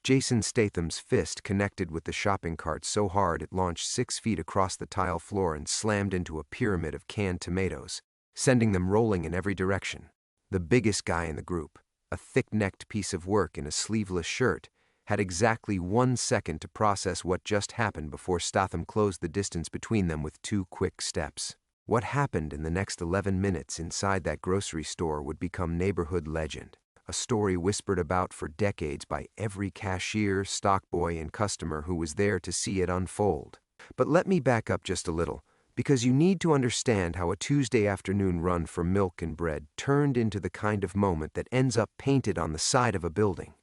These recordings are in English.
Jason Statham's fist connected with the shopping cart so hard it launched 6 feet across the tile floor and slammed into a pyramid of canned tomatoes, sending them rolling in every direction. The biggest guy in the group, a thick-necked piece of work in a sleeveless shirt, had exactly 1 second to process what just happened before Statham closed the distance between them with 2 quick steps. What happened in the next 11 minutes inside that grocery store would become neighborhood legend, a story whispered about for decades by every cashier, stockboy, and customer who was there to see it unfold. But let me back up just a little, because you need to understand how a Tuesday afternoon run for milk and bread turned into the kind of moment that ends up painted on the side of a building.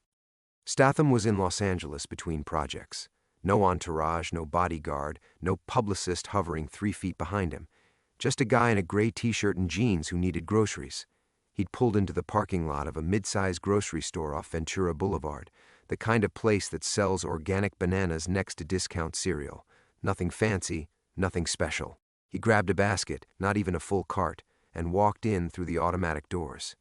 Statham was in Los Angeles between projects. No entourage, no bodyguard, no publicist hovering 3 feet behind him. Just a guy in a gray t-shirt and jeans who needed groceries. He'd pulled into the parking lot of a mid-sized grocery store off Ventura Boulevard, the kind of place that sells organic bananas next to discount cereal. Nothing fancy, nothing special. He grabbed a basket, not even a full cart, and walked in through the automatic doors.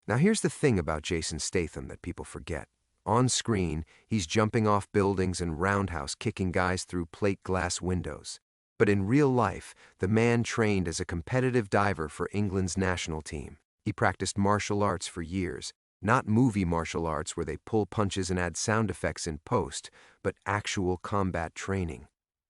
Now here's the thing about Jason Statham that people forget. On screen, he's jumping off buildings and roundhouse kicking guys through plate glass windows. But in real life, the man trained as a competitive diver for England's national team. He practiced martial arts for years, not movie martial arts where they pull punches and add sound effects in post, but actual combat training.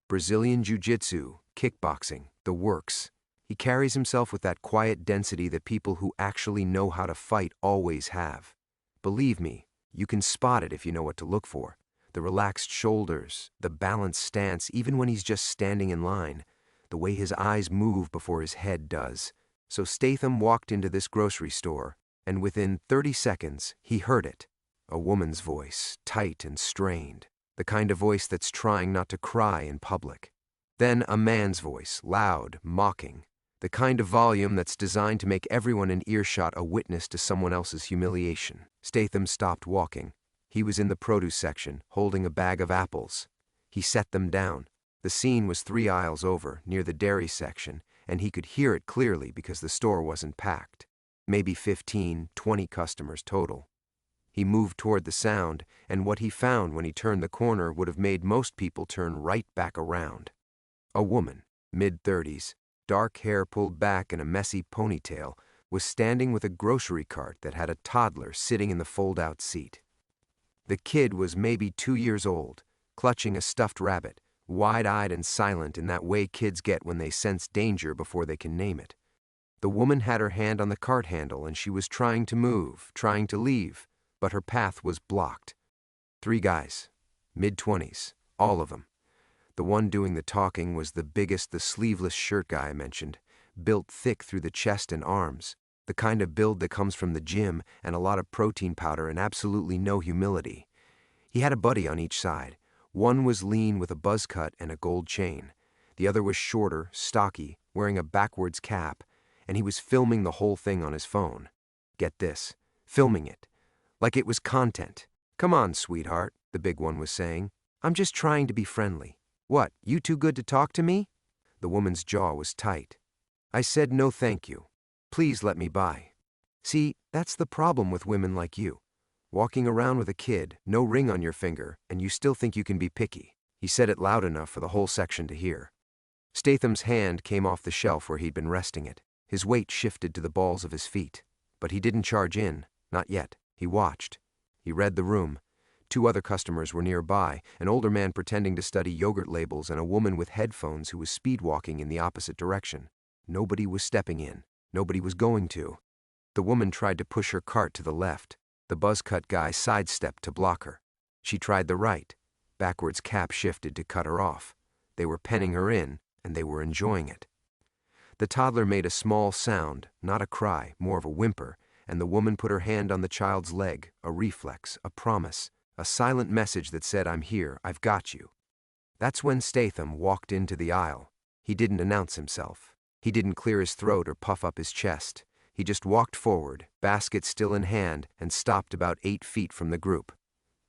Brazilian jiu-jitsu, kickboxing, the works. He carries himself with that quiet density that people who actually know how to fight always have. Believe me, you can spot it if you know what to look for. The relaxed shoulders, the balanced stance even when he's just standing in line, the way his eyes move before his head does. So Statham walked into this grocery store, and within 30 seconds, he heard it. A woman's voice, tight and strained, the kind of voice that's trying not to cry in public. Then a man's voice, loud, mocking, the kind of volume that's designed to make everyone in earshot a witness to someone else's humiliation. Statham stopped walking. He was in the produce section, holding a bag of apples. He set them down. The scene was 3 aisles over, near the dairy section, and he could hear it clearly because the store wasn't packed. Maybe 15, 20 customers total. He moved toward the sound, and what he found when he turned the corner would have made most people turn right back around. A woman, mid-30s, dark hair pulled back in a messy ponytail, was standing with a grocery cart that had a toddler sitting in the fold-out seat. The kid was maybe 2 years old, clutching a stuffed rabbit, wide-eyed and silent in that way kids get when they sense danger before they can name it. The woman had her hand on the cart handle and she was trying to move, trying to leave, but her path was blocked. 3 guys, mid-20s, all of them. The one doing the talking was the biggest, the sleeveless shirt guy I mentioned, built thick through the chest and arms, the kind of build that comes from the gym and a lot of protein powder and absolutely no humility. He had a buddy on each side. One was lean with a buzz cut and a gold chain. The other was shorter, stocky, wearing a backwards cap, and he was filming the whole thing on his phone. Get this, filming it. Like it was content. "Come on, sweetheart," the big one was saying. "I'm just trying to be friendly. What, you too good to talk to me?" The woman's jaw was tight. "I said no thank you. Please let me by." See, that's the problem with women like you. Walking around with a kid, no ring on your finger, and you still think you can be picky. He said it loud enough for the whole section to hear. Statham's hand came off the shelf where he'd been resting it. His weight shifted to the balls of his feet. But he didn't charge in, not yet. He watched. He read the room. 2 other customers were nearby, an older man pretending to study yogurt labels and a woman with headphones who was speed-walking in the opposite direction. Nobody was stepping in. Nobody was going to. The woman tried to push her cart to the left. The buzz-cut guy sidestepped to block her. She tried the right. Backwards cap shifted to cut her off. They were penning her in, and they were enjoying it. The toddler made a small sound, not a cry, more of a whimper, and the woman put her hand on the child's leg, a reflex, a promise, a silent message that said, "I'm here, I've got you." That's when Statham walked into the aisle. He didn't announce himself. He didn't clear his throat or puff up his chest. He just walked forward, basket still in hand, and stopped about 8 feet from the group.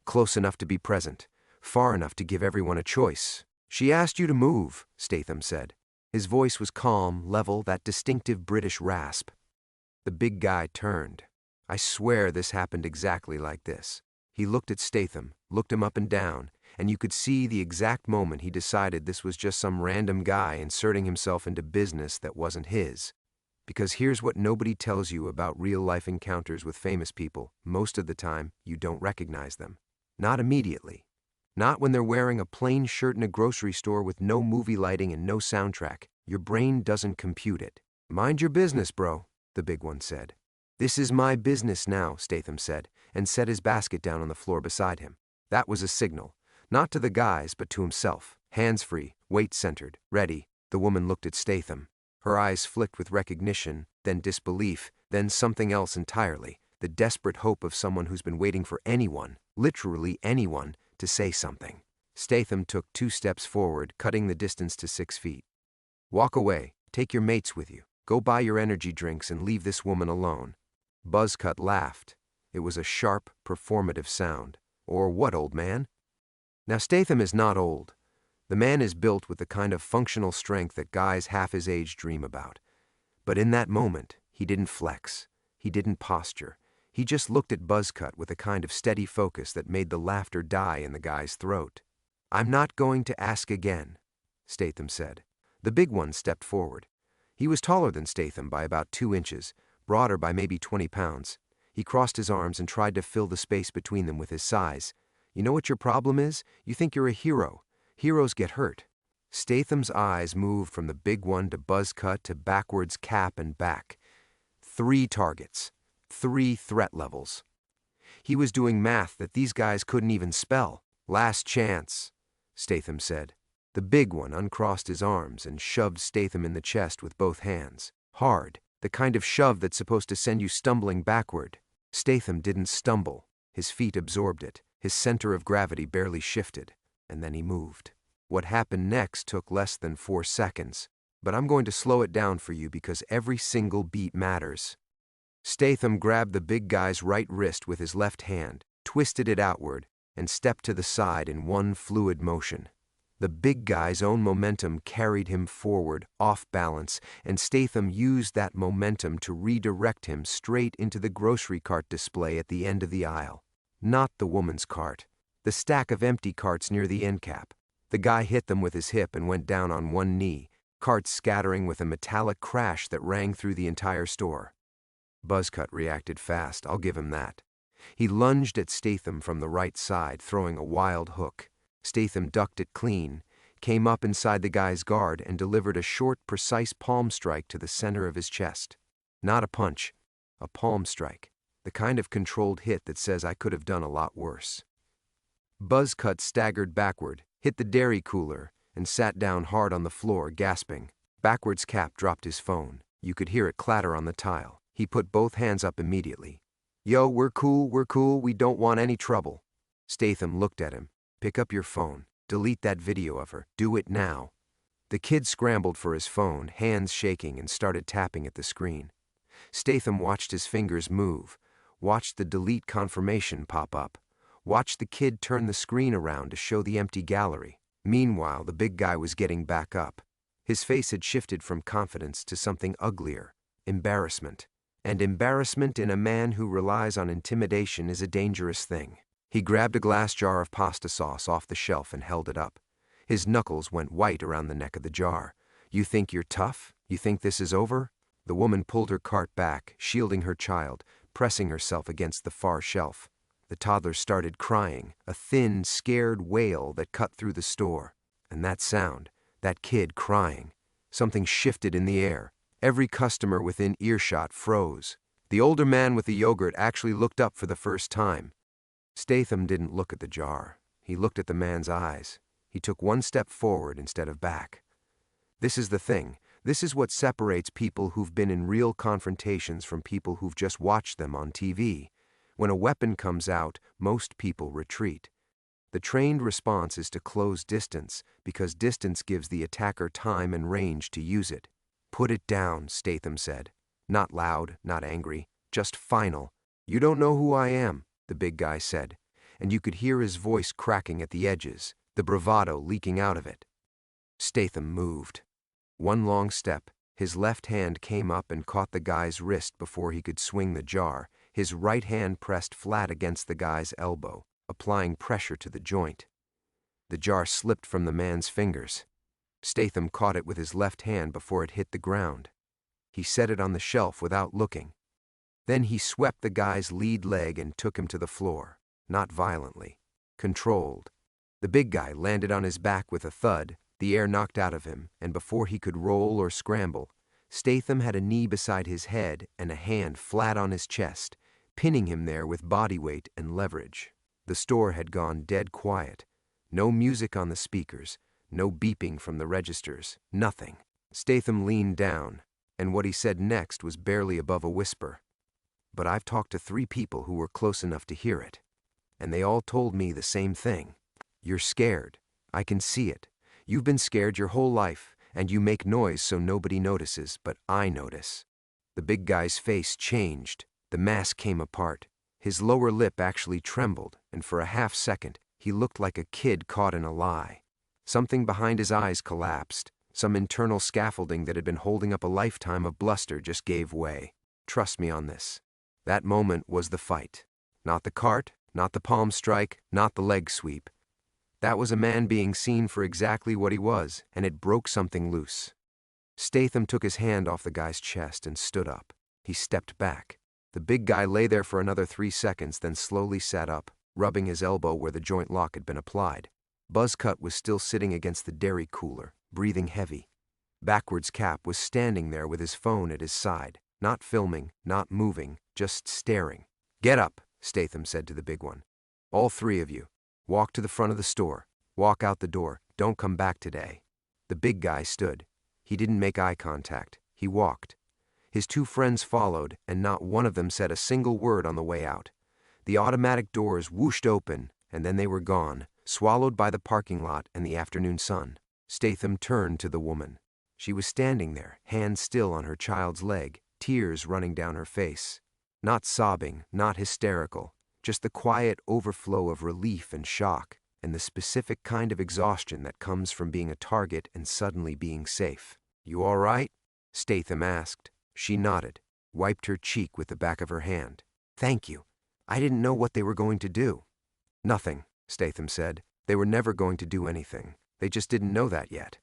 Close enough to be present, far enough to give everyone a choice. "She asked you to move," Statham said. His voice was calm, level, that distinctive British rasp. The big guy turned. I swear this happened exactly like this. He looked at Statham, looked him up and down, and you could see the exact moment he decided this was just some random guy inserting himself into business that wasn't his. Because here's what nobody tells you about real-life encounters with famous people: most of the time, you don't recognize them. Not immediately. Not when they're wearing a plain shirt in a grocery store with no movie lighting and no soundtrack. Your brain doesn't compute it. "Mind your business, bro," the big one said. "This is my business now," Statham said, and set his basket down on the floor beside him. That was a signal. Not to the guys, but to himself. Hands free, weight centered, ready. The woman looked at Statham. Her eyes flicked with recognition, then disbelief, then something else entirely. The desperate hope of someone who's been waiting for anyone, literally anyone, to say something. Statham took 2 steps forward, cutting the distance to 6 feet. "Walk away. Take your mates with you. Go buy your energy drinks and leave this woman alone." Buzzcut laughed. It was a sharp, performative sound. "Or what, old man?" Now Statham is not old. The man is built with the kind of functional strength that guys half his age dream about. But in that moment, he didn't flex. He didn't posture. He just looked at Buzzcut with a kind of steady focus that made the laughter die in the guy's throat. "I'm not going to ask again," Statham said. The big one stepped forward. He was taller than Statham by about 2 inches, broader by maybe 20 pounds. He crossed his arms and tried to fill the space between them with his size. "You know what your problem is? You think you're a hero. Heroes get hurt." Statham's eyes moved from the big one to Buzzcut to backwards, Cap, and back. 3 targets. 3 threat levels. He was doing math that these guys couldn't even spell. "Last chance," Statham said. The big one uncrossed his arms and shoved Statham in the chest with both hands. Hard, the kind of shove that's supposed to send you stumbling backward. Statham didn't stumble. His feet absorbed it. His center of gravity barely shifted. And then he moved. What happened next took less than 4 seconds. But I'm going to slow it down for you because every single beat matters. Statham grabbed the big guy's right wrist with his left hand, twisted it outward, and stepped to the side in one fluid motion. The big guy's own momentum carried him forward, off balance, and Statham used that momentum to redirect him straight into the grocery cart display at the end of the aisle. Not the woman's cart. The stack of empty carts near the end cap. The guy hit them with his hip and went down on one knee, carts scattering with a metallic crash that rang through the entire store. Buzzcut reacted fast, I'll give him that. He lunged at Statham from the right side, throwing a wild hook. Statham ducked it clean, came up inside the guy's guard, and delivered a short, precise palm strike to the center of his chest. Not a punch, a palm strike. The kind of controlled hit that says I could have done a lot worse. Buzzcut staggered backward, hit the dairy cooler, and sat down hard on the floor, gasping. Backwards, Cap dropped his phone. You could hear it clatter on the tile. He put both hands up immediately. "Yo, we're cool, we don't want any trouble." Statham looked at him. "Pick up your phone. Delete that video of her. Do it now." The kid scrambled for his phone, hands shaking, and started tapping at the screen. Statham watched his fingers move, watched the delete confirmation pop up, watched the kid turn the screen around to show the empty gallery. Meanwhile, the big guy was getting back up. His face had shifted from confidence to something uglier, embarrassment. And embarrassment in a man who relies on intimidation is a dangerous thing. He grabbed a glass jar of pasta sauce off the shelf and held it up. His knuckles went white around the neck of the jar. "You think you're tough? You think this is over?" The woman pulled her cart back, shielding her child, pressing herself against the far shelf. The toddler started crying, a thin, scared wail that cut through the store. And that sound, that kid crying, something shifted in the air. Every customer within earshot froze. The older man with the yogurt actually looked up for the first time. Statham didn't look at the jar. He looked at the man's eyes. He took 1 step forward instead of back. This is the thing. This is what separates people who've been in real confrontations from people who've just watched them on TV. When a weapon comes out, most people retreat. The trained response is to close distance, because distance gives the attacker time and range to use it. "Put it down," Statham said. Not loud, not angry, just final. "You don't know who I am," the big guy said, and you could hear his voice cracking at the edges, the bravado leaking out of it. Statham moved. 1 long step, his left hand came up and caught the guy's wrist before he could swing the jar, his right hand pressed flat against the guy's elbow, applying pressure to the joint. The jar slipped from the man's fingers. Statham caught it with his left hand before it hit the ground. He set it on the shelf without looking. Then he swept the guy's lead leg and took him to the floor, not violently, controlled. The big guy landed on his back with a thud, the air knocked out of him, and before he could roll or scramble, Statham had a knee beside his head and a hand flat on his chest, pinning him there with body weight and leverage. The store had gone dead quiet. No music on the speakers, no beeping from the registers, nothing. Statham leaned down, and what he said next was barely above a whisper. But I've talked to 3 people who were close enough to hear it, and they all told me the same thing. You're scared. I can see it. You've been scared your whole life, and you make noise so nobody notices, but I notice. The big guy's face changed. The mask came apart. His lower lip actually trembled, and for a half second, he looked like a kid caught in a lie. Something behind his eyes collapsed. Some internal scaffolding that had been holding up a lifetime of bluster just gave way. Trust me on this. That moment was the fight. Not the cart, not the palm strike, not the leg sweep. That was a man being seen for exactly what he was, and it broke something loose. Statham took his hand off the guy's chest and stood up. He stepped back. The big guy lay there for another 3 seconds, then slowly sat up, rubbing his elbow where the joint lock had been applied. Buzzcut was still sitting against the dairy cooler, breathing heavy. Backwards Cap was standing there with his phone at his side, not filming, not moving, just staring. "Get up," Statham said to the big one. "All 3 of you. Walk to the front of the store. Walk out the door. Don't come back today." The big guy stood. He didn't make eye contact. He walked. His 2 friends followed, and not one of them said a single word on the way out. The automatic doors whooshed open, and then they were gone, swallowed by the parking lot and the afternoon sun. Statham turned to the woman. She was standing there, hand still on her child's leg, tears running down her face. Not sobbing, not hysterical, just the quiet overflow of relief and shock, and the specific kind of exhaustion that comes from being a target and suddenly being safe. "You all right?" Statham asked. She nodded, wiped her cheek with the back of her hand. "Thank you. I didn't know what they were going to do." "Nothing," Statham said. "They were never going to do anything. They just didn't know that yet."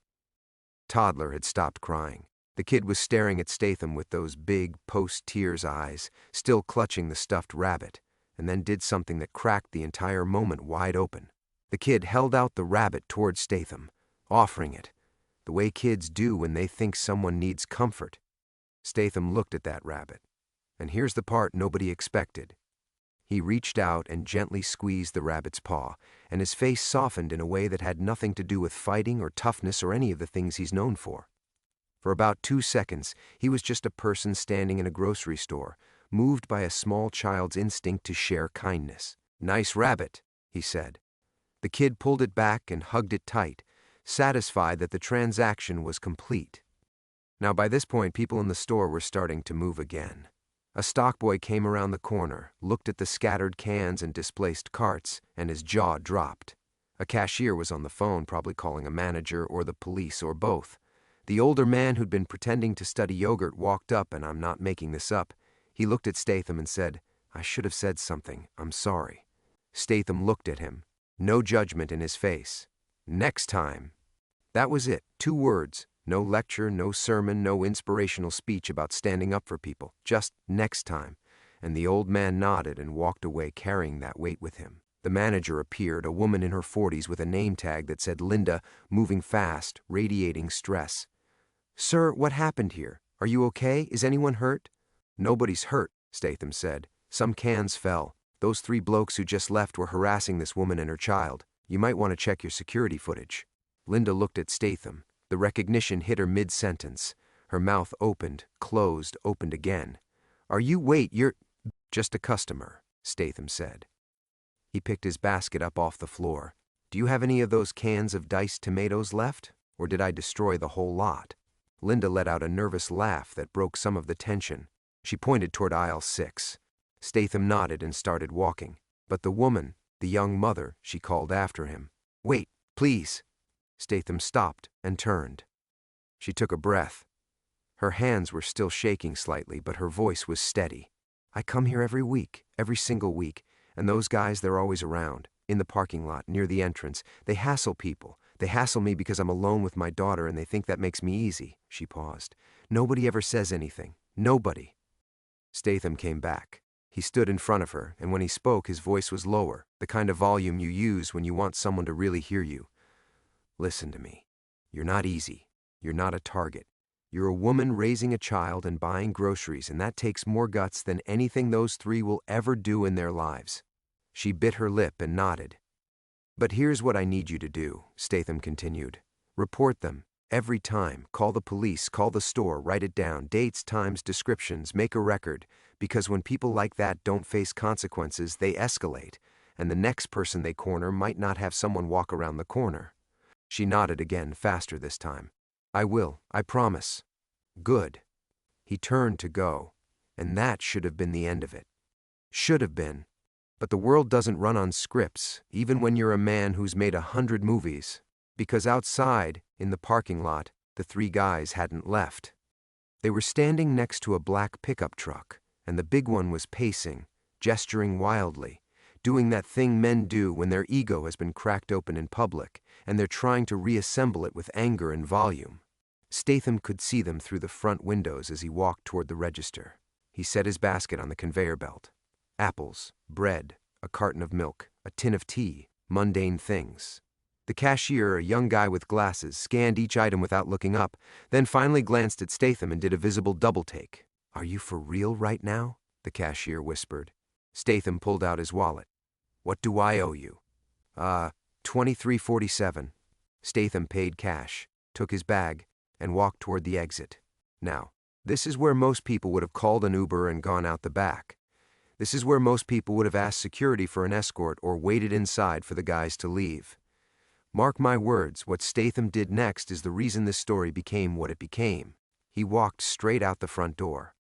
Toddler had stopped crying. The kid was staring at Statham with those big, post-tears eyes, still clutching the stuffed rabbit, and then did something that cracked the entire moment wide open. The kid held out the rabbit towards Statham, offering it, the way kids do when they think someone needs comfort. Statham looked at that rabbit, and here's the part nobody expected. He reached out and gently squeezed the rabbit's paw, and his face softened in a way that had nothing to do with fighting or toughness or any of the things he's known for. For about 2 seconds, he was just a person standing in a grocery store, moved by a small child's instinct to share kindness. "Nice rabbit," he said. The kid pulled it back and hugged it tight, satisfied that the transaction was complete. Now by this point, people in the store were starting to move again. A stockboy came around the corner, looked at the scattered cans and displaced carts, and his jaw dropped. A cashier was on the phone, probably calling a manager or the police or both. The older man who'd been pretending to study yogurt walked up, and I'm not making this up. He looked at Statham and said, "I should have said something. I'm sorry." Statham looked at him. No judgment in his face. "Next time." That was it. 2 words. No lecture, no sermon, no inspirational speech about standing up for people. Just next time. And the old man nodded and walked away carrying that weight with him. The manager appeared, a woman in her 40s with a name tag that said Linda, moving fast, radiating stress. "Sir, what happened here? Are you okay? Is anyone hurt?" "Nobody's hurt," Statham said. "Some cans fell. Those 3 blokes who just left were harassing this woman and her child. You might want to check your security footage." Linda looked at Statham. The recognition hit her mid-sentence. Her mouth opened, closed, opened again. Wait, you're..." "Just a customer," Statham said. He picked his basket up off the floor. "Do you have any of those cans of diced tomatoes left? Or did I destroy the whole lot?" Linda let out a nervous laugh that broke some of the tension. She pointed toward aisle 6. Statham nodded and started walking. But the woman, the young mother, she called after him. "Wait, please." Statham stopped and turned. She took a breath. Her hands were still shaking slightly, but her voice was steady. I come here every week, every single week, and those guys, they're always around, in the parking lot, near the entrance. They hassle people. They hassle me because I'm alone with my daughter and they think that makes me easy." She paused. "Nobody ever says anything. Nobody." Statham came back. He stood in front of her, and when he spoke, his voice was lower, the kind of volume you use when you want someone to really hear you. "Listen to me. You're not easy. You're not a target. You're a woman raising a child and buying groceries, and that takes more guts than anything those three will ever do in their lives." She bit her lip and nodded. "But here's what I need you to do," Statham continued. "Report them. Every time. Call the police, call the store, write it down. Dates, times, descriptions, make a record. Because when people like that don't face consequences, they escalate, and the next person they corner might not have someone walk around the corner." She nodded again, faster this time. "I will, I promise." "Good." He turned to go, and that should have been the end of it. Should have been. But the world doesn't run on scripts, even when you're a man who's made 100 movies. Because outside, in the parking lot, the three guys hadn't left. They were standing next to a black pickup truck, and the big one was pacing, gesturing wildly, doing that thing men do when their ego has been cracked open in public, and they're trying to reassemble it with anger and volume. Statham could see them through the front windows as he walked toward the register. He set his basket on the conveyor belt. Apples, bread, a carton of milk, a tin of tea, mundane things. The cashier, a young guy with glasses, scanned each item without looking up, then finally glanced at Statham and did a visible double-take. "Are you for real right now?" the cashier whispered. Statham pulled out his wallet. "What do I owe you?" $23.47. Statham paid cash, took his bag, and walked toward the exit. Now, this is where most people would have called an Uber and gone out the back. This is where most people would have asked security for an escort or waited inside for the guys to leave. Mark my words, what Statham did next is the reason this story became what it became. He walked straight out the front door.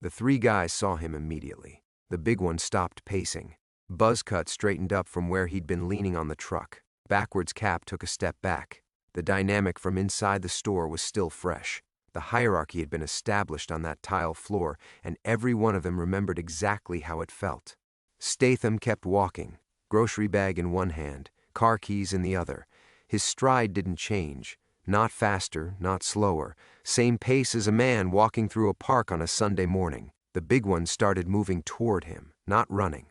The three guys saw him immediately. The big one stopped pacing. Buzzcut straightened up from where he'd been leaning on the truck. Backwards Cap took a step back. The dynamic from inside the store was still fresh. The hierarchy had been established on that tile floor, and every one of them remembered exactly how it felt. Statham kept walking, grocery bag in one hand, car keys in the other. His stride didn't change. Not faster, not slower. Same pace as a man walking through a park on a Sunday morning. The big one started moving toward him, not running.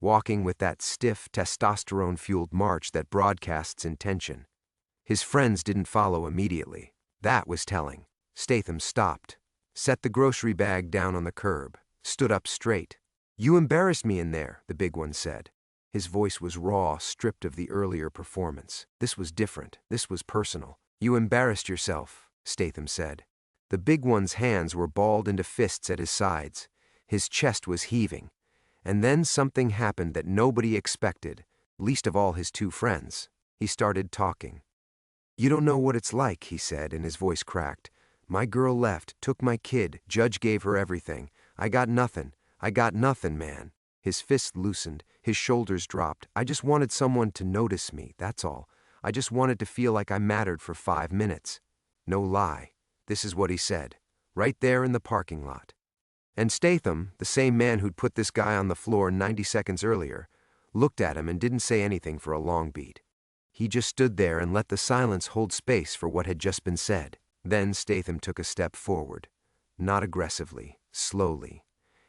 Walking with that stiff, testosterone-fueled march that broadcasts intention. His friends didn't follow immediately. That was telling. Statham stopped, set the grocery bag down on the curb, stood up straight. "You embarrassed me in there," the big one said. His voice was raw, stripped of the earlier performance. This was different. This was personal. "You embarrassed yourself," Statham said. The big one's hands were balled into fists at his sides. His chest was heaving. And then something happened that nobody expected, least of all his two friends. He started talking. "You don't know what it's like," he said, and his voice cracked. "My girl left, took my kid, judge gave her everything. I got nothing, man." His fists loosened, his shoulders dropped. "I just wanted someone to notice me, that's all. I just wanted to feel like I mattered for 5 minutes. No lie. This is what he said, right there in the parking lot. And Statham, the same man who'd put this guy on the floor 90 seconds earlier, looked at him and didn't say anything for a long beat. He just stood there and let the silence hold space for what had just been said. Then Statham took a step forward. Not aggressively, slowly.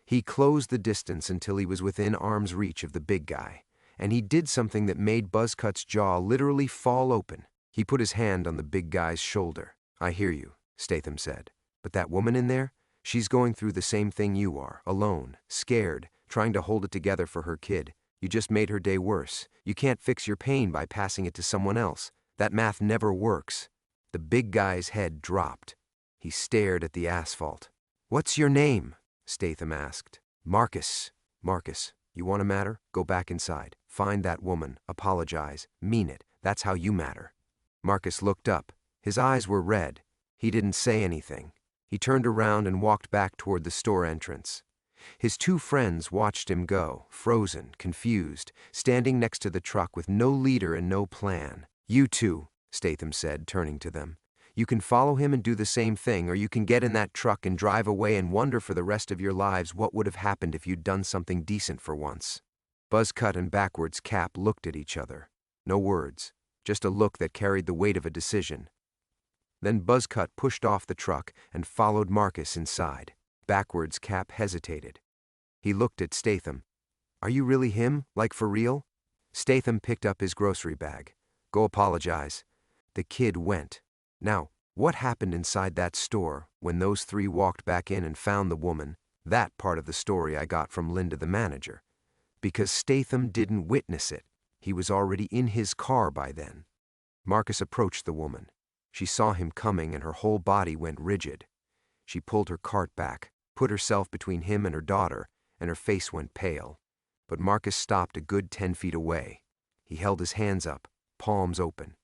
He closed the distance until he was within arm's reach of the big guy, and he did something that made Buzzcut's jaw literally fall open. He put his hand on the big guy's shoulder. "I hear you," Statham said. "But that woman in there? She's going through the same thing you are, alone, scared, trying to hold it together for her kid. You just made her day worse. You can't fix your pain by passing it to someone else. That math never works." The big guy's head dropped. He stared at the asphalt. "What's your name?" Statham asked. "Marcus." "Marcus, you want to matter? Go back inside. Find that woman. Apologize. Mean it. That's how you matter." Marcus looked up. His eyes were red. He didn't say anything. He turned around and walked back toward the store entrance. His two friends watched him go, frozen, confused, standing next to the truck with no leader and no plan. "You two," Statham said, turning to them. You can follow him and do the same thing, or you can get in that truck and drive away and wonder for the rest of your lives what would have happened if you'd done something decent for once. Buzzcut and Backwards Cap looked at each other. No words, just a look that carried the weight of a decision. Then Buzzcut pushed off the truck and followed Marcus inside. Backwards Cap hesitated. He looked at Statham. "Are you really him? Like for real?" Statham picked up his grocery bag. "Go apologize." The kid went. Now, what happened inside that store when those three walked back in and found the woman? That part of the story I got from Linda, the manager. Because Statham didn't witness it. He was already in his car by then. Marcus approached the woman. She saw him coming and her whole body went rigid. She pulled her cart back, put herself between him and her daughter, and her face went pale. But Marcus stopped a good 10 feet away. He held his hands up, palms open.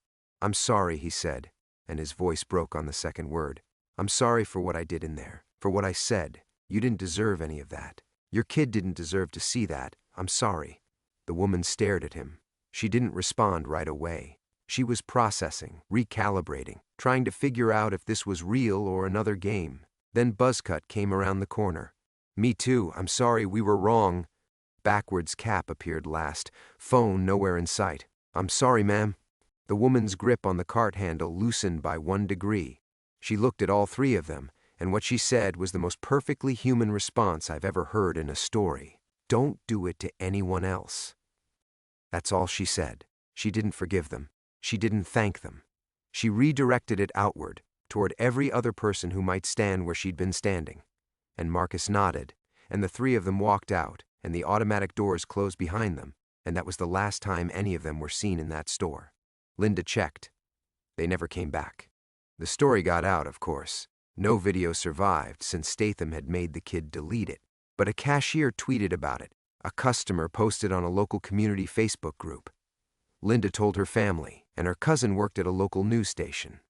"I'm sorry," he said, and his voice broke on the second word. "I'm sorry for what I did in there, for what I said. You didn't deserve any of that. Your kid didn't deserve to see that. I'm sorry." The woman stared at him. She didn't respond right away. She was processing, recalibrating, trying to figure out if this was real or another game. Then Buzzcut came around the corner. "Me too, I'm sorry, we were wrong." Backwards Cap appeared last, phone nowhere in sight. "I'm sorry, ma'am." The woman's grip on the cart handle loosened by 1 degree. She looked at all three of them, and what she said was the most perfectly human response I've ever heard in a story. "Don't do it to anyone else." That's all she said. She didn't forgive them. She didn't thank them. She redirected it outward, toward every other person who might stand where she'd been standing. And Marcus nodded, and the three of them walked out, and the automatic doors closed behind them, and that was the last time any of them were seen in that store. Linda checked. They never came back. The story got out, of course. No video survived since Statham had made the kid delete it. But a cashier tweeted about it. A customer posted on a local community Facebook group. Linda told her family, and her cousin worked at a local news station.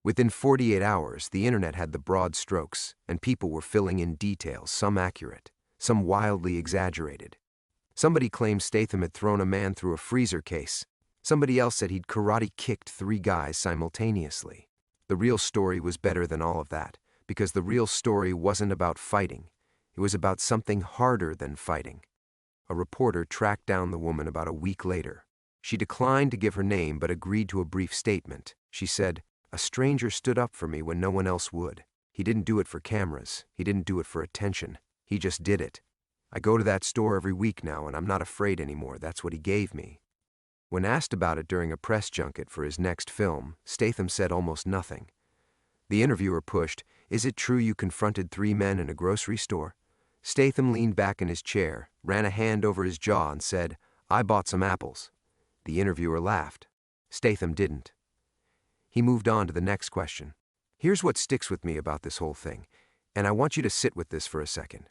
Within 48 hours, the internet had the broad strokes, and people were filling in details, some accurate, some wildly exaggerated. Somebody claimed Statham had thrown a man through a freezer case. Somebody else said he'd karate-kicked 3 guys simultaneously. The real story was better than all of that, because the real story wasn't about fighting. It was about something harder than fighting. A reporter tracked down the woman about a week later. She declined to give her name but agreed to a brief statement. She said, "A stranger stood up for me when no one else would. He didn't do it for cameras. He didn't do it for attention. He just did it. I go to that store every week now and I'm not afraid anymore. That's what he gave me." When asked about it during a press junket for his next film, Statham said almost nothing. The interviewer pushed, "Is it true you confronted 3 men in a grocery store?" Statham leaned back in his chair, ran a hand over his jaw and said, "I bought some apples." The interviewer laughed. Statham didn't. He moved on to the next question. "Here's what sticks with me about this whole thing, and I want you to sit with this for a second.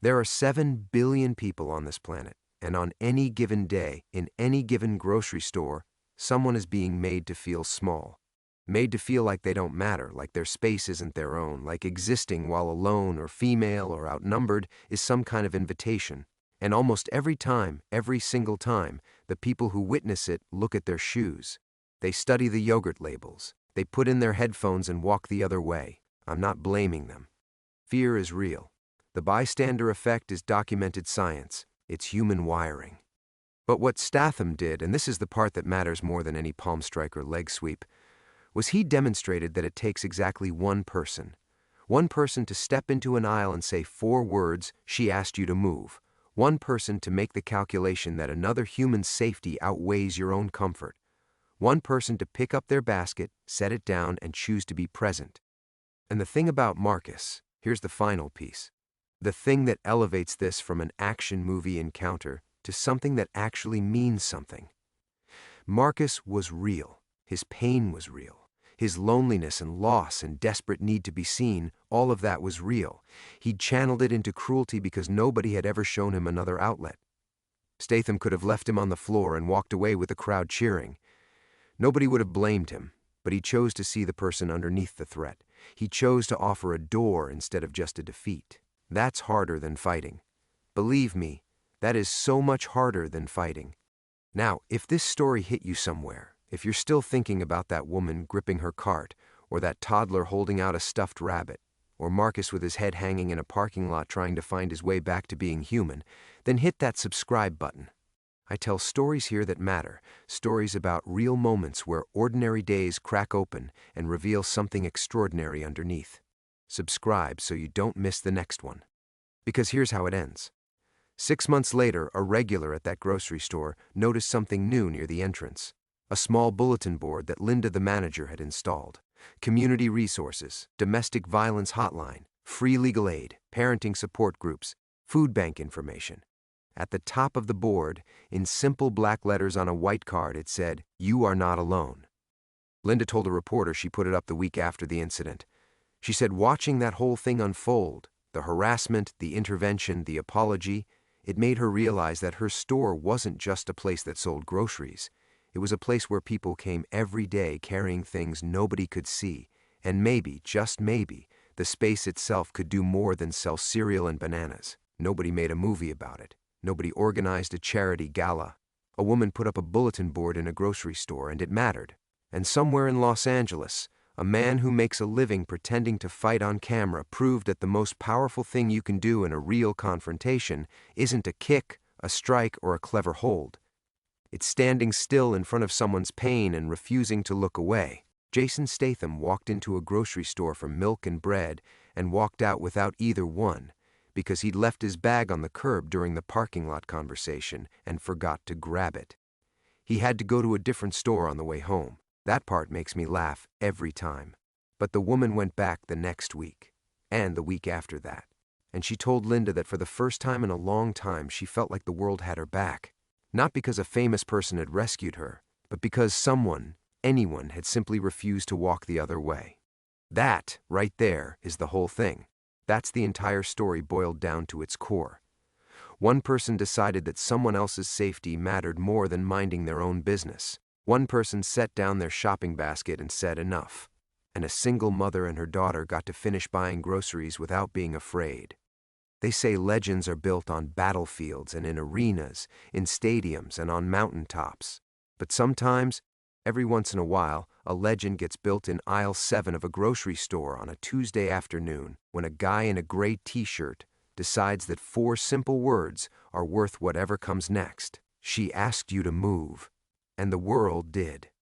There are 7 billion people on this planet, and on any given day, in any given grocery store, someone is being made to feel small. Made to feel like they don't matter, like their space isn't their own, like existing while alone or female or outnumbered is some kind of invitation. And almost every time, every single time, the people who witness it look at their shoes. They study the yogurt labels. They put in their headphones and walk the other way. I'm not blaming them. Fear is real. The bystander effect is documented science. It's human wiring. But what Statham did, and this is the part that matters more than any palm strike or leg sweep, was he demonstrated that it takes exactly one person to step into an aisle and say 4 words, "She asked you to move." One person to make the calculation that another human's safety outweighs your own comfort. One person to pick up their basket, set it down, and choose to be present. And the thing about Marcus, here's the final piece. The thing that elevates this from an action movie encounter to something that actually means something. Marcus was real. His pain was real. His loneliness and loss and desperate need to be seen, all of that was real. He'd channeled it into cruelty because nobody had ever shown him another outlet. Statham could have left him on the floor and walked away with the crowd cheering. Nobody would have blamed him, but he chose to see the person underneath the threat. He chose to offer a door instead of just a defeat. That's harder than fighting. Believe me, that is so much harder than fighting. Now, if this story hit you somewhere, if you're still thinking about that woman gripping her cart, or that toddler holding out a stuffed rabbit, or Marcus with his head hanging in a parking lot trying to find his way back to being human, then hit that subscribe button. I tell stories here that matter, stories about real moments where ordinary days crack open and reveal something extraordinary underneath. Subscribe so you don't miss the next one. Because here's how it ends. 6 months later, a regular at that grocery store noticed something new near the entrance. A small bulletin board that Linda, the manager, had installed. Community resources, domestic violence hotline, free legal aid, parenting support groups, food bank information. At the top of the board, in simple black letters on a white card, it said, "You are not alone." Linda told a reporter she put it up the week after the incident. She said watching that whole thing unfold, the harassment, the intervention, the apology, it made her realize that her store wasn't just a place that sold groceries. It was a place where people came every day carrying things nobody could see, and maybe, just maybe, the space itself could do more than sell cereal and bananas. Nobody made a movie about it. Nobody organized a charity gala. A woman put up a bulletin board in a grocery store, and it mattered. And somewhere in Los Angeles, a man who makes a living pretending to fight on camera proved that the most powerful thing you can do in a real confrontation isn't a kick, a strike, or a clever hold. It's standing still in front of someone's pain and refusing to look away. Jason Statham walked into a grocery store for milk and bread and walked out without either one, because he'd left his bag on the curb during the parking lot conversation and forgot to grab it. He had to go to a different store on the way home. That part makes me laugh every time. But the woman went back the next week, and the week after that, and she told Linda that for the first time in a long time she felt like the world had her back. Not because a famous person had rescued her, but because someone, anyone, had simply refused to walk the other way. That, right there, is the whole thing. That's the entire story boiled down to its core. One person decided that someone else's safety mattered more than minding their own business. One person set down their shopping basket and said enough. And a single mother and her daughter got to finish buying groceries without being afraid. They say legends are built on battlefields and in arenas, in stadiums and on mountaintops. But sometimes, every once in a while, a legend gets built in aisle 7 of a grocery store on a Tuesday afternoon when a guy in a gray t-shirt decides that 4 simple words are worth whatever comes next. She asked you to move, and the world did.